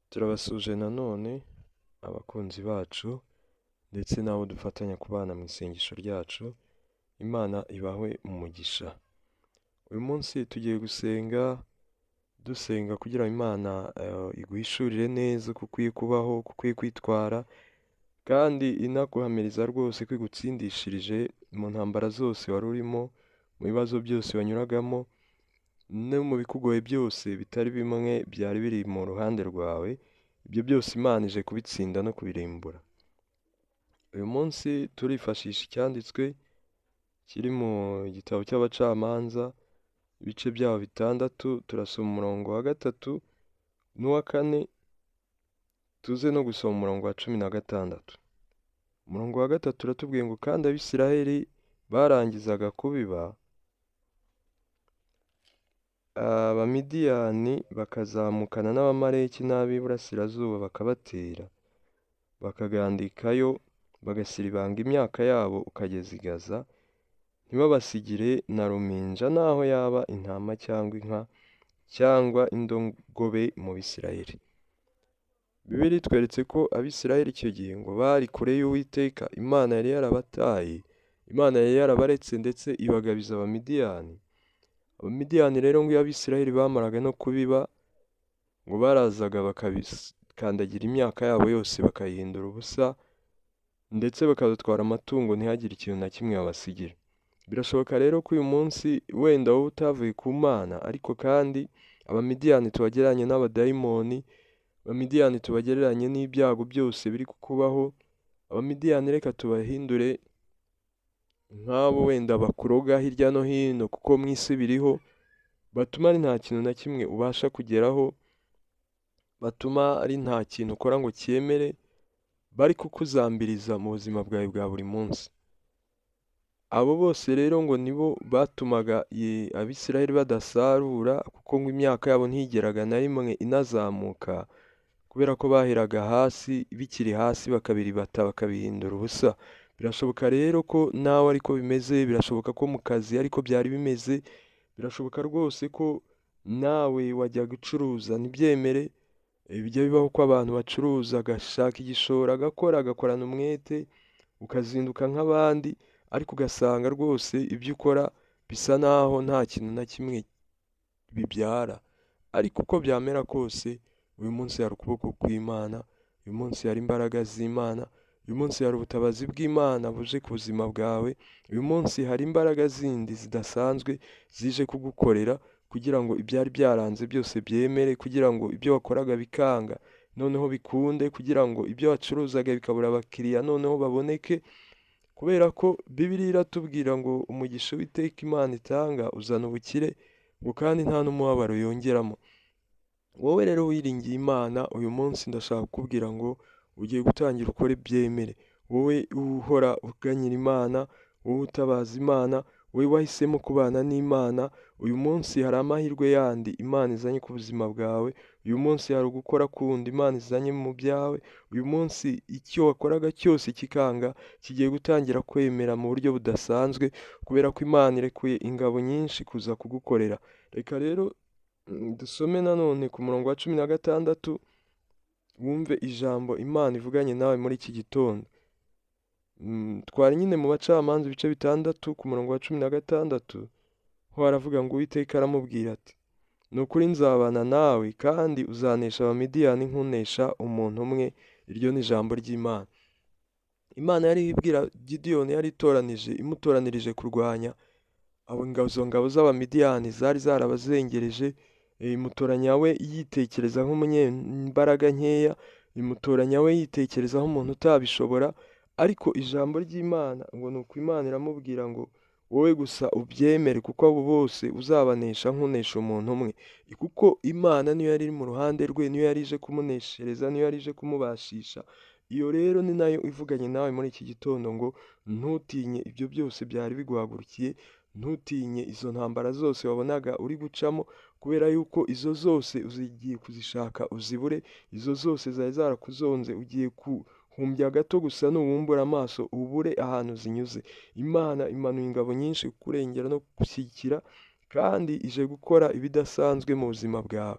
Turabasuje nanone abakunzi bacu ndetse n'abo dufatanya kubana mu isengesho ryacu, Imana ibahwe umugisha. Uyu munsi tugiye dusenga kugira ngo Imana iguhishurire neza uko ukwiye kubaho, uko ukwiye kwitwara, kandi inaguhamiriza rwose ko igutsindishirije mu ntambara zose wari urimo, mu bibazo byose wanyuragamo, no mu bikugoye byose bitari bimwe byari biri mu ruhande rwawe. Ibyo byose Imana ije kubitsinda no kubirimbura. Uyu munsi turifashisha icyanditswe kiri mu gitabo cy'abacamanza, ibice byaho 6, turasoma umurongo wa 3 n'uwa 4, tuze no gusoma umurongo wa 16. Umurongo wa 3 uratubwiye ngo kandi Abisiraheli barangizaga kubiba, Abamidiyani bakazamukana n'Abamaleki n'ab'iburasirazuba bakabatera, bakagandikayo, bagasiribanga imyaka yabo ukageza i Gaza, ntibabasigire na ruminja naho yaba intama cyangwa inka cyangwa indogobe mu Bisirayeli. Bibiliya itweretse ko Abisirayeli icyo gihe ngo bari kure y'Uwiteka, Imana yari yarabataye, Imana yari yarabaretse ndetse ibagabiza Abamidiyani. Abamidiyani rero ngo iyo Abisirayeli bamaraga no kubiba, ngo barazaga bakabikandagira imyaka yabo yose bakayihindura ubusa, ndetse bakadutwara amatungo ntihagire ikintu na kimwe babasigira. Birashoboka rero ko uyu munsi wenda wowe utavuye ku Mana, ariko kandi Abamidiyani tubagereranye n'abadayimoni, Abamidiyani tubagereranye n'ibyago byose biri kukubaho. Abamidiyani reka tubahindure nk'abo wenda bakuroga hirya no hino, kuko mu isi biriho, batuma ari nta kintu na kimwe ubasha kugeraho, batuma ari nta kintu ukora ngo cyemere, bari kukuzambiriza mu buzima bwawe bwa buri munsi. Abo bose rero ngo nibo batumaga Abisirayeli badasarura, kuko ngo imyaka yabo ntigeraga na rimwe inazamuka, kubera ko baheraga hasi, bikiri hasi bakabiribata bakabihindura ubusa. Birashoboka rero ko nawe ariko bimeze, birashoboka ko mu kazi ariko byari bimeze, birashoboka rwose ko nawe wajya gucuruza ntibyemere. Bijya bibaho ko abantu bacuruza, agashaka igishoro agakora, agakorana umwete, ukazinduka nk'abandi, ariko ugasanga rwose ibyo ukora bisa naho nta kintu na kimwe bibyara. Ariko uko byamera kose, uyu munsi hari ukuboko kw'Imana, uyu munsi hari imbaraga z'Imana, uyu munsi hari ubutabazi bw'Imana buje ku buzima bwawe, uyu munsi hari imbaraga zindi zidasanzwe zije kugukorera, kugira ngo ibyari byaranze byose byemere, kugira ngo ibyo wakoraga bikanga noneho bikunde, kugira ngo ibyo wacuruzaga bikabura abakiriya noneho baboneke. Kubera ko Bibiliya iratubwira ngo umugisha Uwiteka Imana itanga uzana ubukire, ngo kandi nta n'umubabaro yongeramo. Wowe rero wiringiye Imana, uyu munsi ndashaka kukubwira ngo ugiye gutangira ukore byemere. Wowe uhora uganyira Imana, wowe utabaza Imana, wowe wahisemo kubana n'Imana, uyu munsi hari amahirwe yandi Imana izanye ku buzima bwawe, uyu munsi hari ugukora kundi Imana izanye mu byawe, uyu munsi icyo wakoraga cyose kikanga kigiye gutangira kwemera mu buryo budasanzwe, kubera ko Imana irekuye ingabo nyinshi kuza kugukorera. Reka rero dusome nanone ku murongo wa 16, wumve ijambo Imana ivuganye nawe muri iki gitondo. Twari nyine mu bacamanza ibice 6 ku murongo wa 16, ho haravuga ngo Uwiteka aramubwira ati, ni ukuri nzabana nawe kandi uzanesha Abamidiyani nk'unesha umuntu umwe. Iryo ni ijambo ry'Imana. Imana yari ibwira Gideyoni, yari imutoranirije kurwanya izo ngabo z'Abamidiyani zari zarabazengereje. Imutoranya we yitekereza nk'umunyembaraga nkeya, imutoranya we yitekereza nk'umuntu utabishobora, ariko ijambo ry'Imana ngo ni uko Imana iramubwira ngo wowe gusa ubyemere, kuko abo bose uzabanesha nk'unesha umuntu umwe. Kuko Imana niyo yari iri mu ruhande rwe, niyo yari ije kumuneshereza, niyo yari ije kumubashisha. Iyo rero ni nayo ivuganye nawe muri iki gitondo ngo ntutinye ibyo byose byari biguhagurukiye, ntutinye izo ntambara zose wabonaga uri gucamo, kubera yuko izo zose ugiye kuzishaka uzibure, izo zose zari zarakuzonze ugiye kuhumbya gato gusa nubumbura amaso ubure ahantu zinyuze. Imana imanuye ingabo nyinshi kukurengera no kugushyigikira, kandi ije gukora ibidasanzwe mu buzima bwawe.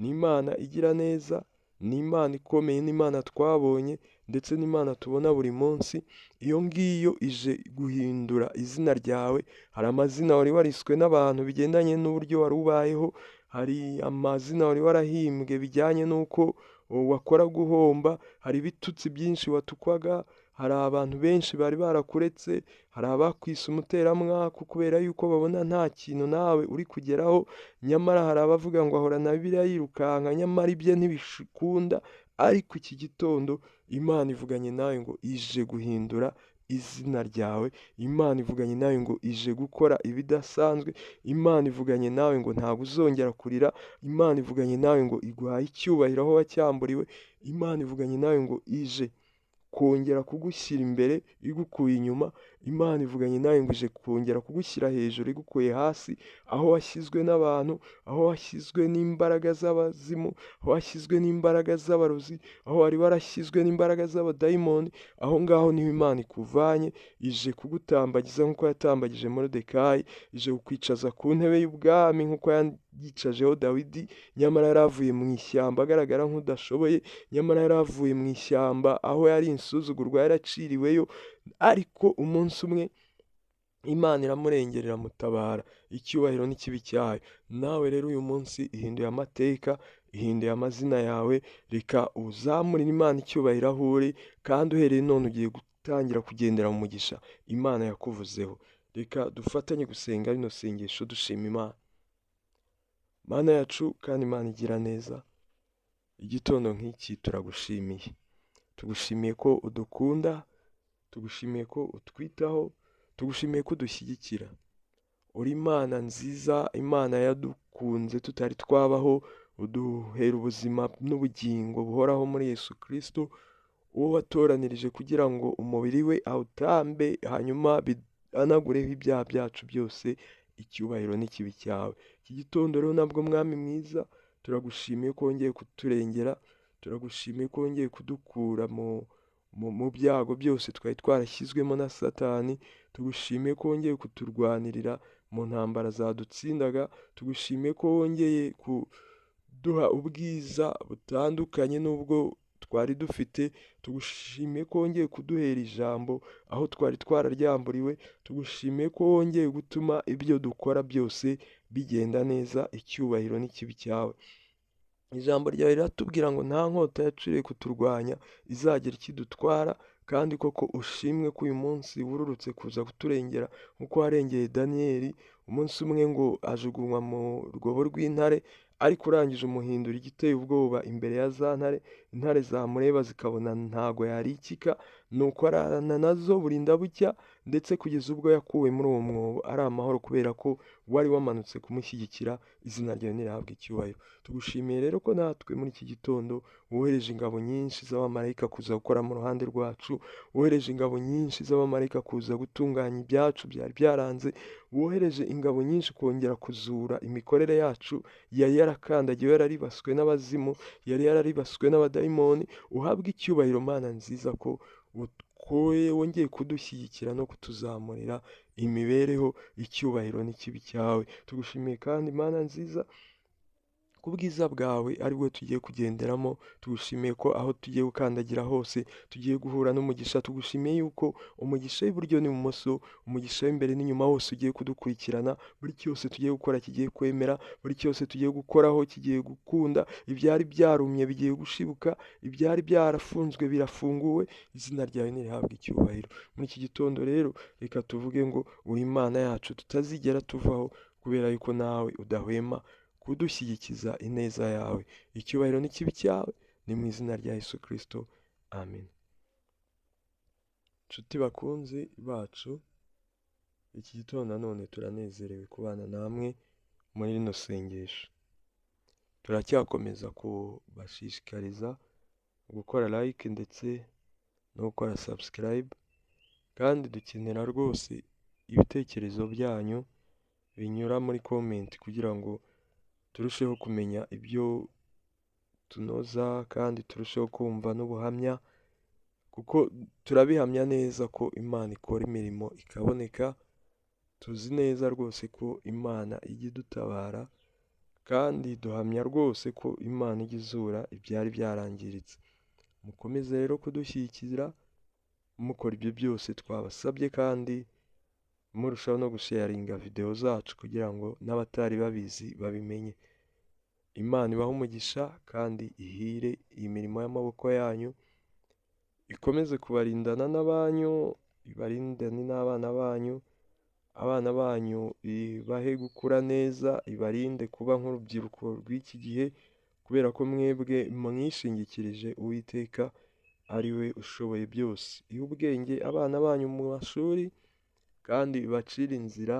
Ni Imana igira neza, ni Imana ikomeye, ni Imana twabonye ndetse n'Imana tubona buri munsi. Iyo ngiyo ije guhindura izina ryawe. Hari amazina wari wariswe n'abantu bigendanye n'uburyo wari ubayeho, hari amazina wari warahimbwe bijyanye n'uko wakoraga uhomba, hari ibitutsi byinshi watukwaga, hari abantu benshi bari barakuretse, hari abakwise umuteramwaku kubera yuko babona nta kintu nawe uri kugeraho, nyamara hari abavuga ngo ahorana Bibiliya yirukanka, nyamara ibye ntibikunda. Ariko iki gitondo Imana ivuganye nawe ngo ije guhindura izina ryawe. Imana ivuganye nawe ngo ije gukora ibidasanzwe. Imana ivuganye nawe ngo ntabwo uzongera kurira. Imana ivuganye nawe ngo iguhaye icyubahiro aho wacyamburiwe. Imana ivuganye nawe ngo ije kongera kugushyira imbere igukuye inyuma. Imana ivuganye nawe ngo ije kongera kugushyira hejuru igukuye hasi, aho washyizwe n'abantu, aho washyizwe n'imbaraga z'abazimu, aho washyizwe n'imbaraga z'abarozi, aho wari warashyizwe n'imbaraga z'abadayimoni. Aho ngaho niho Imana ikuvanye, ije kugutambagiza nk'uko yatambagije Moridekayi, ije kukwicaza ku ntebe y'ubwami nk'uko yicajeho Dawidi, nyamara yari avuye mu ishyamba agaragara nk'udashoboye, nyamara yari avuye mu ishyamba aho yari insuzugurwa, yaraciriweyo, ariko umunsi umwe Imana iramurengera iramutabara. Icyubahiro n'ikibi cyayo. Nawe rero uyu munsi ihinduye amateka, ihinduye amazina yawe. Reka uzamurire Imana icyubahiro aho uri, kandi uhereye none ugiye gutangira kugendera mu mugisha Imana yakuvuzeho. Reka dufatanye gusenga rino sengesho dushima Imana. Mana yacu kandi Imana igira neza, igitondo nk'iki turagushimiye. Tugushimiye ko udukunda, tugushimiye ko utwitaho, tugushimiye ko udushyigikira. Uri Imana nziza, Imana yadukunze tutari twabaho, uduhera ubuzima n'ubugingo buhoraho muri Yesu Kristo, uwo watoranirije kugira ngo umubiri we awutambe, hanyuma bihanagureho ibyaha byacu byose. Icyubahiro n'ikibi cyawe. Iki gitondo rero nabwo Mwami mwiza, turagushimiye ko wongeye kuturengera, turagushimiye ko wongeye kudukura mu byago byose twari twarashyizwemo na Satani. Tugushimiye ko wongeye kuturwanirira mu ntambara zadutsindaga. Tugushimiye ko wongeye kuduha ubwiza butandukanye n'ubwo twari dufite. Tugushimiye ko wongeye kuduhera ijambo aho twari twararyamburiwe. Tugushimiye ko wongeye gutuma ibyo dukora byose bigenda neza. Icyubahiro n'ikibi cyawe. Ijambo ryawe riratubwira ngo nta nkota yaciriye kuturwanya izagira ikidutwara, kandi koko ushimwe ko uyu munsi wururutse kuza kuturengera nk'uko warengeye Daniyeli. Umunsi umwe ngo ajugunywa mu rwobo rw'intare, ariko urangije umuhindura igiteye ubwoba imbere ya za ntare. Intare zamureba zikabona ntago yarikika, nuko ararana nazo burinda bucya, ndetse kugeza ubwo yakuwe muri uwo mwobo ari amahoro, kubera ko wari wamanutse kumushyigikira. Izina ryawe nirihabwe icyubahiro. Tugushimiye rero ko natwe muri iki gitondo wohereje ingabo nyinshi z'abamarayika kuza gukora mu ruhande rwacu, wohereje ingabo nyinshi z'abamarayika kuza gutunganya ibyacu byari byaranze, wohereje ingabo nyinshi kongera kuzura imikorere yacu yari yarakandagiwe, yararibaswe n'abazimu, yari yararibaswe n'abadayimoni. Uhabwe icyubahiro Mana nziza ko wongeye kudushyigikira no kutuzamurira imibereho. Icyubahiro n'ikibi cyawe. Tugushimiye kandi Mana nziza ku bwiza bwawe ari bwo tugiye kugenderamo. Tugushimiye ko aho tugiye gukandagira hose tugiye guhura n'umugisha. Tugushimiye yuko umugisha w'iburyo n'ibumoso, umugisha w'imbere n'inyuma wose ugiye kudukurikirana. Buri cyose tugiye gukora kigiye kwemera, buri cyose tugiye gukoraho kigiye gukunda. Ibyari byarumye bigiye gushibuka, ibyari byarafunzwe birafunguwe. Izina ryawe nirihabwe icyubahiro. Muri iki gitondo rero reka tuvuge ngo uri Imana yacu tutazigera tuvaho, kubera yuko nawe udahwema kudushyigikiza ineza yawe. Icyubahiro n'ikibi cyawe ni mu izina rya Yesu Kristo. Amen. Nshuti bakunzi bacu, iki gitondo nanone turanezerewe kubana namwe muri rino sengesho. Turacyakomeza kubashishikariza gukora like ndetse no gukora subscribe, kandi dukenera rwose ibitekerezo byanyu binyura muri comment kugira ngo turusheho kumenya ibyo tunoza, kandi turusheho kumva n'ubuhamya, kuko turabihamya neza ko Imana ikora imirimo ikaboneka. Tuzi neza rwose ko Imana ijya idutabara, kandi duhamya rwose ko Imana ijya izura ibyari byarangiritse. Mukomeze rero kudushyigikira mukora ibyo byose twabasabye, kandi murushaho no gusharinga video zacu kugira ngo n'abatari babizi babimenye. Imana ibahe umugisha kandi ihire iyi mirimo y'amaboko yanyu, ikomeze kubarindana n'abanyu, ibarindane n'abana banyu, abana banyu ibahe gukura neza, ibarinde kuba nk'urubyiruko rw'iki gihe, kubera ko mwebwe mwishingikirije Uwiteka ari we ushoboye byose. Ihe ubwenge abana banyu mu mashuri kandi bacire inzira